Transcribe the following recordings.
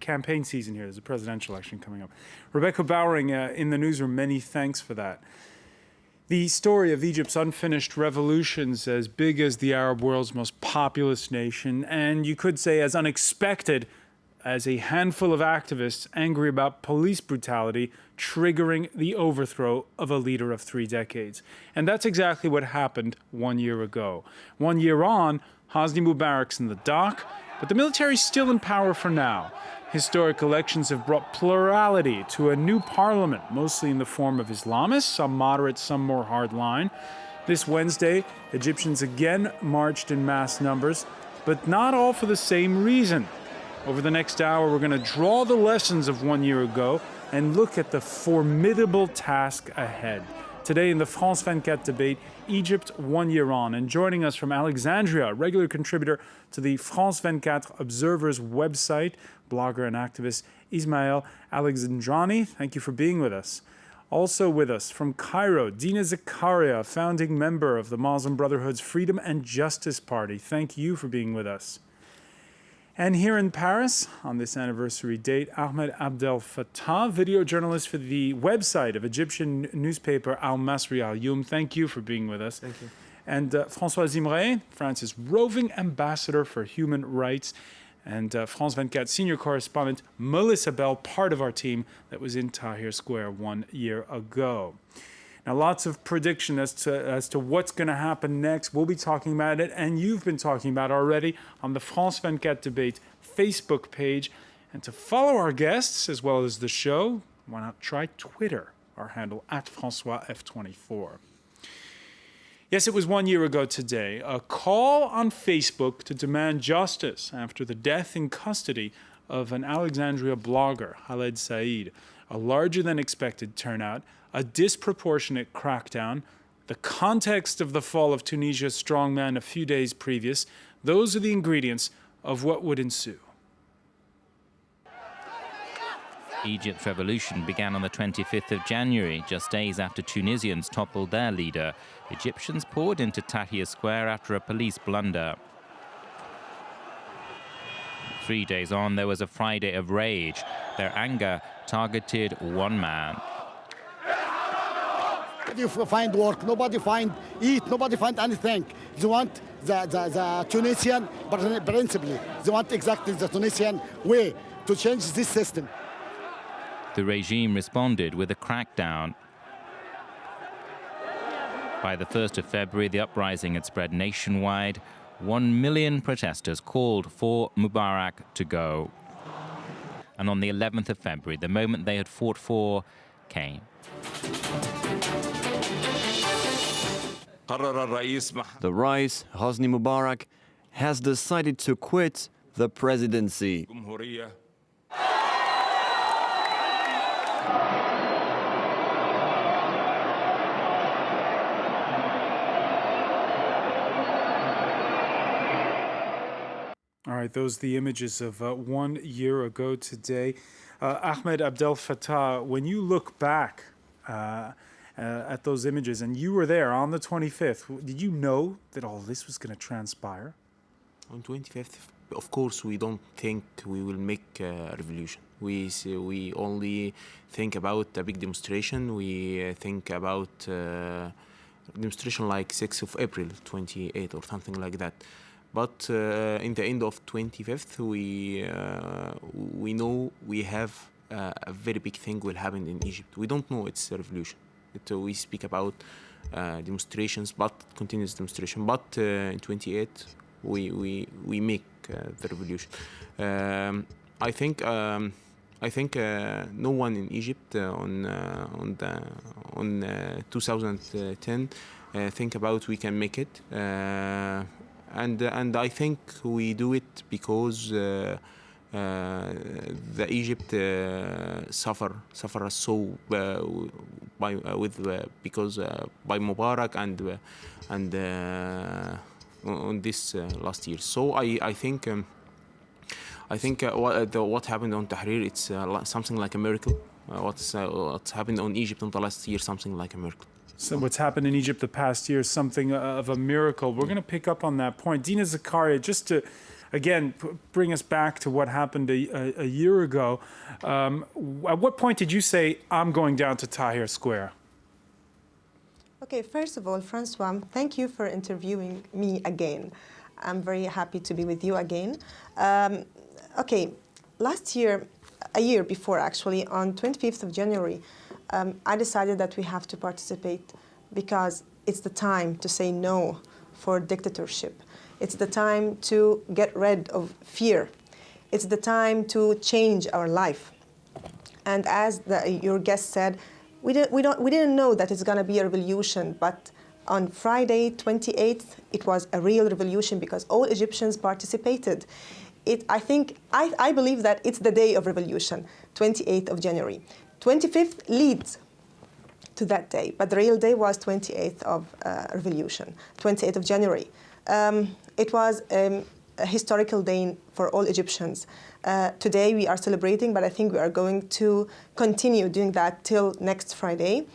campaign season here. There's a presidential election coming up. Rebecca Bowering in the newsroom, many thanks for that. The story of Egypt's unfinished revolutions, as big as the Arab world's most populous nation, and you could say as unexpected as a handful of activists angry about police brutality triggering the overthrow of a leader of 3 decades. And that's exactly what happened 1 year ago. 1 year on, Hosni Mubarak's in the dock, but the military's still in power for now. Historic elections have brought plurality to a new parliament, mostly in the form of Islamists, some moderate, some more hardline. This Wednesday, Egyptians again marched in mass numbers, but not all for the same reason. Over the next hour, we're going to draw the lessons of 1 year ago and look at the formidable task ahead. Today in the France 24 debate, Egypt 1 year on. And joining us from Alexandria, a regular contributor to the France 24 Observer's website, blogger and activist Ismail Alexandrani. Thank you for being with us. Also with us from Cairo, Dina Zakaria, founding member of the Muslim Brotherhood's Freedom and Justice Party. Thank you for being with us. And here in Paris, on this anniversary date, Ahmed Abdel Fattah, video journalist for the website of Egyptian newspaper Al Masri Al Youm. Thank you for being with us. Thank you. And François Zimre, France's roving ambassador for human rights, and France 24 senior correspondent Melissa Bell, part of our team that was in Tahrir Square 1 year ago. Now, lots of prediction as to what's going to happen next. We'll be talking about it, and you've been talking about it already on the France 24 Debate Facebook page. And to follow our guests as well as the show, why not try Twitter, our handle @FrançoisF24. Yes, it was 1 year ago today, a call on Facebook to demand justice after the death in custody of an Alexandria blogger, Khaled Said, a larger than expected turnout, a disproportionate crackdown, the context of the fall of Tunisia's strongman a few days previous. Those are the ingredients of what would ensue. Egypt's revolution began on the 25th of January, just days after Tunisians toppled their leader. Egyptians poured into Tahrir Square after a police blunder. 3 days on, there was a Friday of rage. Their anger targeted one man. Nobody find work, nobody find eat, nobody find anything. They want the Tunisian, but principally, they want exactly the Tunisian way to change this system. The regime responded with a crackdown. By the 1st of February, the uprising had spread nationwide. 1 million protesters called for Mubarak to go. And on the 11th of February, the moment they had fought for came. The Rais, Hosni Mubarak, has decided to quit the presidency. All right, those are the images of 1 year ago today. Ahmed Abdel Fattah, when you look back at those images, and you were there on the 25th, did you know that all this was going to transpire? On 25th, of course, we don't think we will make a revolution. We only think about a big demonstration. We think about demonstration like 6th of April, 28 or something like that. But in the end of 25th, we know we have a very big thing will happen in Egypt. We don't know it's a revolution. We speak about demonstrations, but continuous demonstration. But in 28, we make the revolution. I think no one in Egypt on 2010 think about we can make it. And I think we do it because the Egypt suffer so because by Mubarak and on this last year. So I think what happened on Tahrir, it's something like a miracle. What's happened on Egypt in the last year, something like a miracle. So what's happened in Egypt the past year is something of a miracle. We're going to pick up on that point. Dina Zakaria, just to again, bring us back to what happened a year ago. At what point did you say, I'm going down to Tahrir Square? Okay, first of all, Francois, thank you for interviewing me again. I'm very happy to be with you again. Okay, last year, a year before actually, on 25th of January, I decided that we have to participate because it's the time to say no for dictatorship. It's the time to get rid of fear. It's the time to change our life. And as your guest said, we didn't know that it's going to be a revolution, but on Friday, 28th, it was a real revolution because all Egyptians participated. I believe that it's the day of revolution, 28th of January. 25th leads to that day, but the real day was 28th of revolution, 28th of January. It was a historical day for all Egyptians. Today we are celebrating, but I think we are going to continue doing that till next Friday.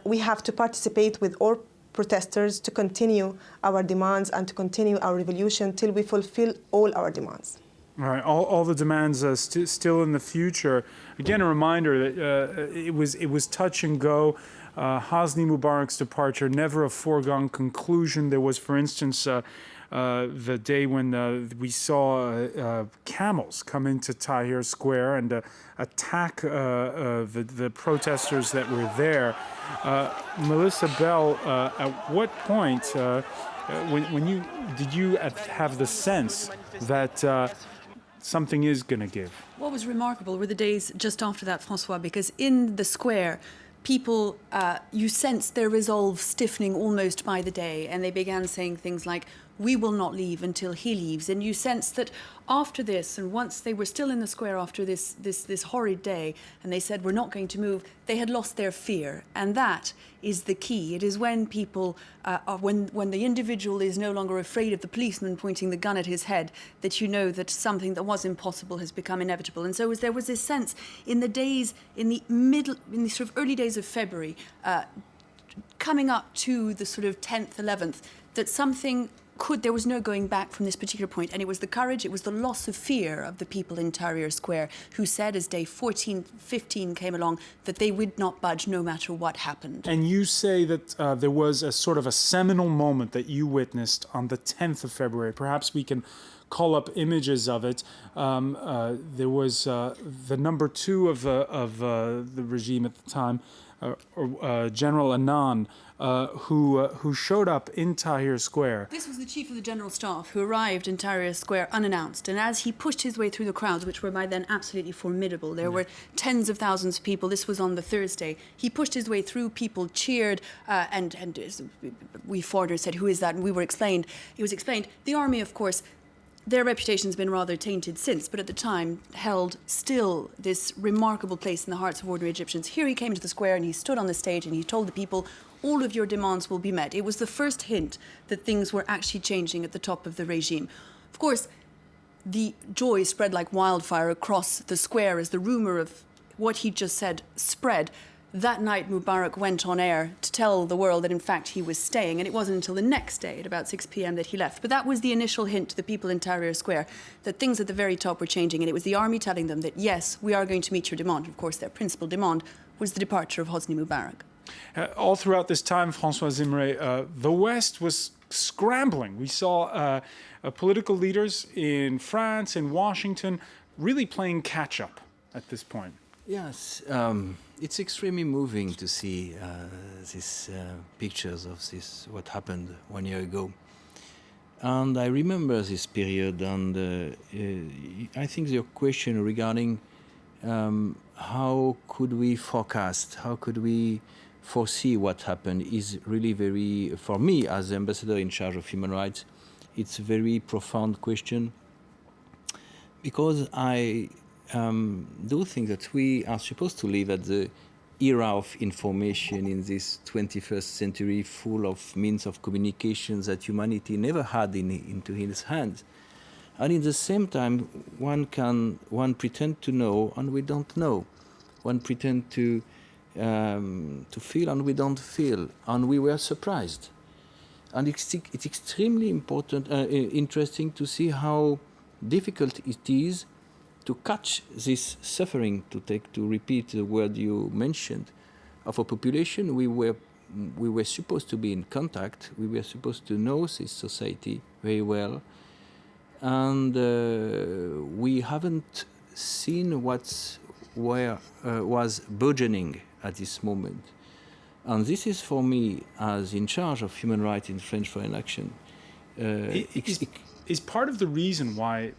We have to participate with all protesters to continue our demands and to continue our revolution till we fulfill all our demands. All right, all the demands still in the future. Again, a reminder that it was touch and go. Hosni Mubarak's departure, never a foregone conclusion. There was, for instance, the day when we saw camels come into Tahrir Square and attack the protesters that were there. Melissa Bell, at what point, did you have the sense that something is going to give? What was remarkable were the days just after that, François, because in the square, people, you sensed their resolve stiffening almost by the day, and they began saying things like, we will not leave until he leaves. And you sensed that after this, and once they were still in the square after this horrid day, and they said, we're not going to move, they had lost their fear. And that is the key. It is when people, when the individual is no longer afraid of the policeman pointing the gun at his head, that you know that something that was impossible has become inevitable. And so there was this sense in the days, in the sort of early days of February, coming up to the sort of 10th, 11th, that something there was no going back from this particular point. And it was the courage, it was the loss of fear of the people in Tahrir Square who said as day 14, 15 came along that they would not budge no matter what happened. And you say that there was a sort of a seminal moment that you witnessed on the 10th of February. Perhaps we can call up images of it. There was the number 2 of the regime at the time, General Annan, who showed up in Tahrir Square. This was the chief of the general staff who arrived in Tahrir Square unannounced, and as he pushed his way through the crowds, which were by then absolutely formidable, there were tens of thousands of people. This was on the Thursday. He pushed his way through, people cheered, and we foreigners said, who is that? And it was explained, the army, of course, their reputation's been rather tainted since, but at the time held still this remarkable place in the hearts of ordinary Egyptians. Here he came to the square and he stood on the stage and he told the people, all of your demands will be met. It was the first hint that things were actually changing at the top of the regime. Of course, the joy spread like wildfire across the square as the rumor of what he just said spread. That night, Mubarak went on air to tell the world that, in fact, he was staying, and it wasn't until the next day, at about 6 p.m., that he left. But that was the initial hint to the people in Tahrir Square that things at the very top were changing, and it was the army telling them that, yes, we are going to meet your demand. Of course, their principal demand was the departure of Hosni Mubarak. All throughout this time, François Zimre, the West was scrambling. We saw political leaders in France and Washington really playing catch-up at this point. Yes, it's extremely moving to see these pictures of what happened 1 year ago. And I remember this period, and I think your question regarding how could we forecast, how could we foresee what happened is really very, for me as the ambassador in charge of human rights, it's a very profound question, because I do think that we are supposed to live at the era of information in this 21st century, full of means of communications that humanity never had into its hands. And in the same time, one pretend to know and we don't know. One pretend to feel and we don't feel, and we were surprised. And it's extremely important, interesting to see how difficult it is to catch this suffering, to repeat the word you mentioned, of a population we were supposed to be in contact, we were supposed to know this society very well, and we haven't seen what was burgeoning at this moment. And this is for me, as in charge of human rights in French Foreign Action, is part of the reason why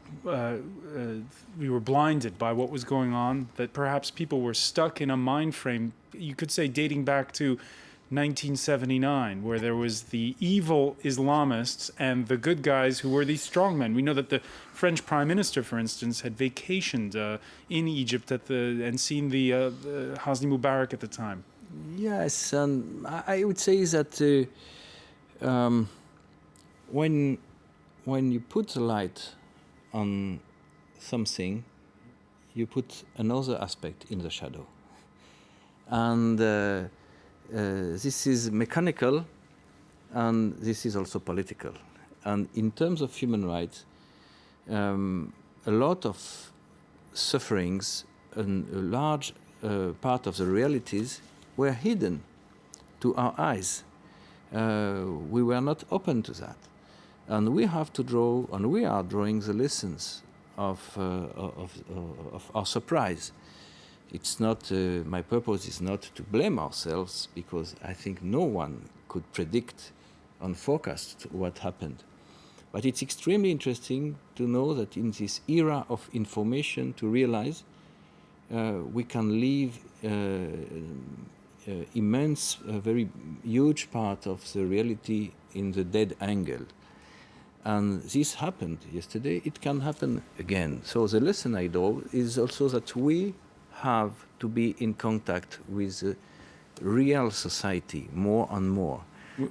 we were blinded by what was going on, that perhaps people were stuck in a mind frame, you could say dating back to 1979, where there was the evil Islamists and the good guys who were these strongmen. We know that the French Prime Minister, for instance, had vacationed in Egypt and seen the Hosni Mubarak at the time. Yes, and I would say that when you put the light on something, you put another aspect in the shadow. And this is mechanical, and this is also political. And in terms of human rights, a lot of sufferings and a large part of the realities were hidden to our eyes. We were not open to that. And we have to draw, and we are drawing the lessons of our surprise. It's not, my purpose is not to blame ourselves, because I think no one could predict and forecast what happened. But it's extremely interesting to know that in this era of information, to realize we can leave immense, very huge part of the reality in the dead angle. And this happened yesterday, it can happen again. So the lesson I draw is also that we have to be in contact with the real society more and more.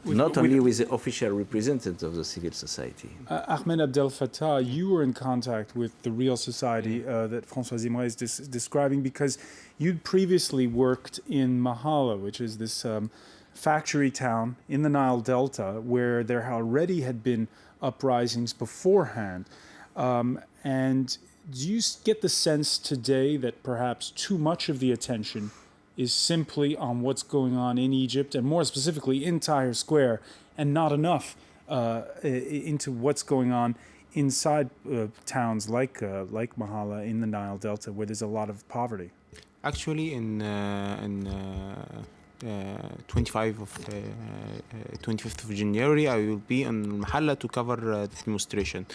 Not only with the official representatives of the civil society. Ahmed Abdel Fattah, you were in contact with the real society that François Zimret is describing, because you'd previously worked in Mahala, which is this factory town in the Nile Delta, where there already had been uprisings beforehand. And do you get the sense today that perhaps too much of the attention is simply on what's going on in Egypt, and more specifically in Tahrir Square, and not enough into what's going on inside towns like Mahala in the Nile Delta, where there's a lot of poverty? Actually, in 25th of January, I will be in Mahalla to cover the demonstration.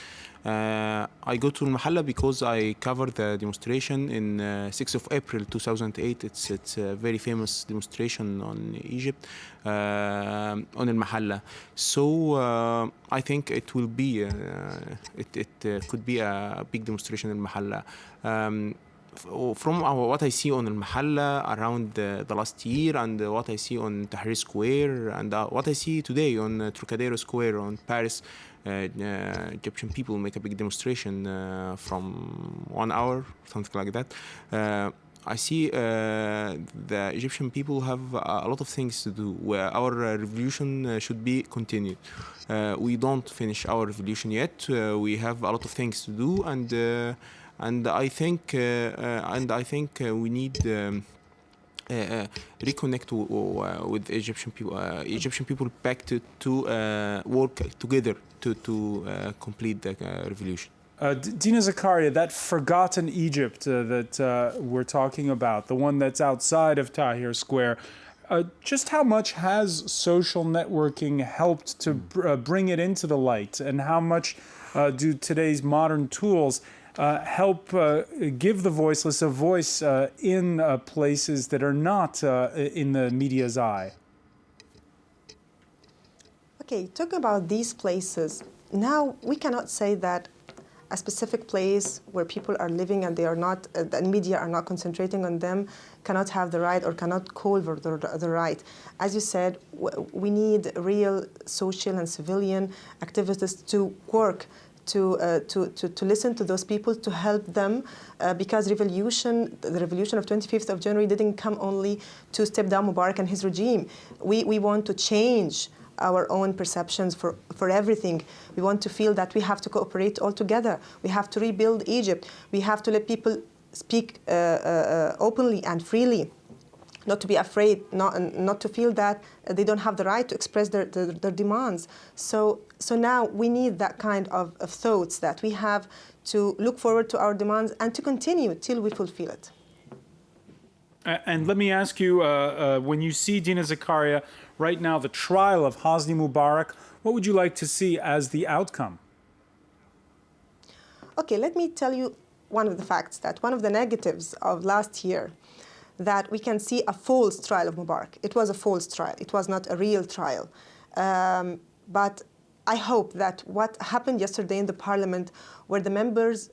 I go to Mahalla because I covered the demonstration in 6th of April 2008. It's a very famous demonstration on Egypt, on Mahalla. So I think it will be, it could be a big demonstration in Mahalla. From what I see on Al-Mahalla around the last year, and what I see on Tahrir Square, and what I see today on Trocadero Square on Paris, Egyptian people make a big demonstration from 1 hour, something like that. I see the Egyptian people have a lot of things to do, where our revolution should be continued. We don't finish our revolution yet. We have a lot of things to do, and I think we need reconnect with Egyptian people back to work together to complete the revolution. Dina Zakaria, that forgotten Egypt that we're talking about, the one that's outside of Tahrir Square, just how much has social networking helped to bring it into the light, and how much do today's modern tools help give the voiceless a voice in places that are not in the media's eye? Okay, talking about these places, now we cannot say that a specific place where people are living and they are not, the media are not concentrating on them, cannot have the right or cannot call for the right. As you said, we need real social and civilian activists to work to listen to those people, to help them, because the revolution of 25th of January didn't come only to step down Mubarak and his regime. We want to change our own perceptions for everything. We want to feel that we have to cooperate all together. We have to rebuild Egypt. We have to let people speak openly and freely, not to be afraid, not to feel that they don't have the right to express their demands. So now we need that kind of thoughts, that we have to look forward to our demands and to continue till we fulfill it. And let me ask you, when you see Dina Zakaria right now, the trial of Hosni Mubarak, what would you like to see as the outcome? Okay, let me tell you one of the facts, that one of the negatives of last year, that we can see a false trial of Mubarak. It was a false trial. It was not a real trial. But I hope that what happened yesterday in the parliament, where the members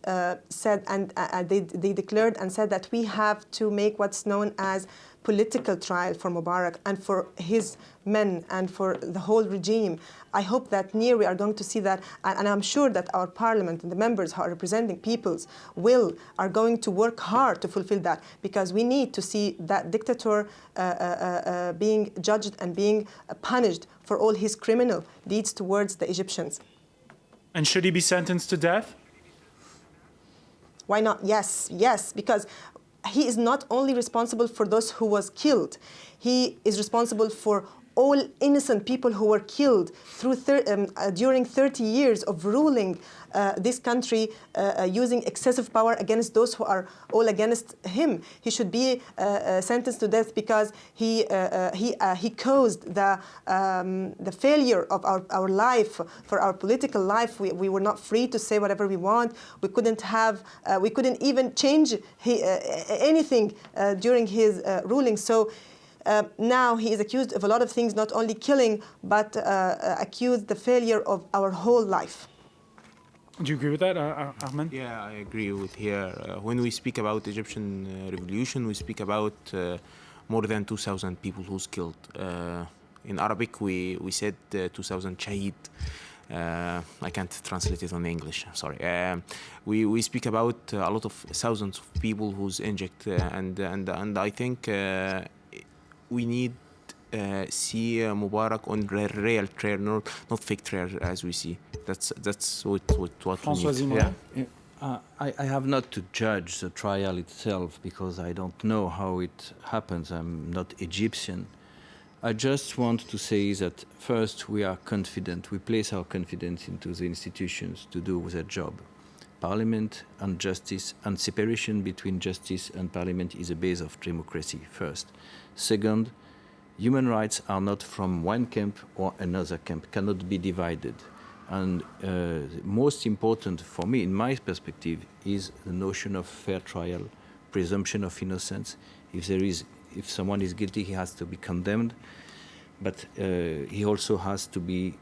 said, and they declared and said that we have to make what's known as political trial for Mubarak and for his men and for the whole regime. I hope that near we are going to see that, and I'm sure that our parliament and the members who are representing peoples are going to work hard to fulfill that, because we need to see that dictator being judged and being punished for all his criminal deeds towards the Egyptians. And should he be sentenced to death? Why not? Yes, because he is not only responsible for those who was killed, he is responsible for all innocent people who were killed during 30 years of ruling this country using excessive power against those who are all against him. He should be sentenced to death because he caused the failure of our life, for our political life. We were not free to say whatever we want. We couldn't even change anything during his ruling. So now he is accused of a lot of things, not only killing, but accused the failure of our whole life. Do you agree with that, Ahmed? Yeah, I agree with here. When we speak about Egyptian revolution, we speak about more than 2,000 people who's killed. In Arabic, we said 2,000 shaheed. I can't translate it on English, sorry. We speak about a lot of thousands of people who's injured, and I think we need see Mubarak on real trial, not fake trial as we see. That's what François we need. Yeah. I have not to judge the trial itself because I don't know how it happens. I'm not Egyptian. I just want to say that first we are confident. We place our confidence into the institutions to do their job. Parliament and justice and separation between justice and parliament is a base of democracy, first. Second, human rights are not from one camp or another camp, cannot be divided. And most important for me, in my perspective, is the notion of fair trial, presumption of innocence. If someone is guilty, he has to be condemned, but he also has to be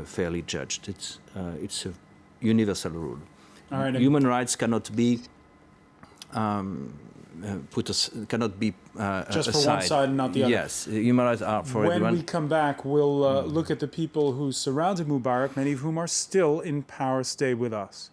fairly judged. It's a universal rule. All right, human rights cannot be cannot be just for aside. one side and not the other. Yes, human rights are for when everyone. When we come back, we'll look at the people who surrounded Mubarak, many of whom are still in power. Stay with us.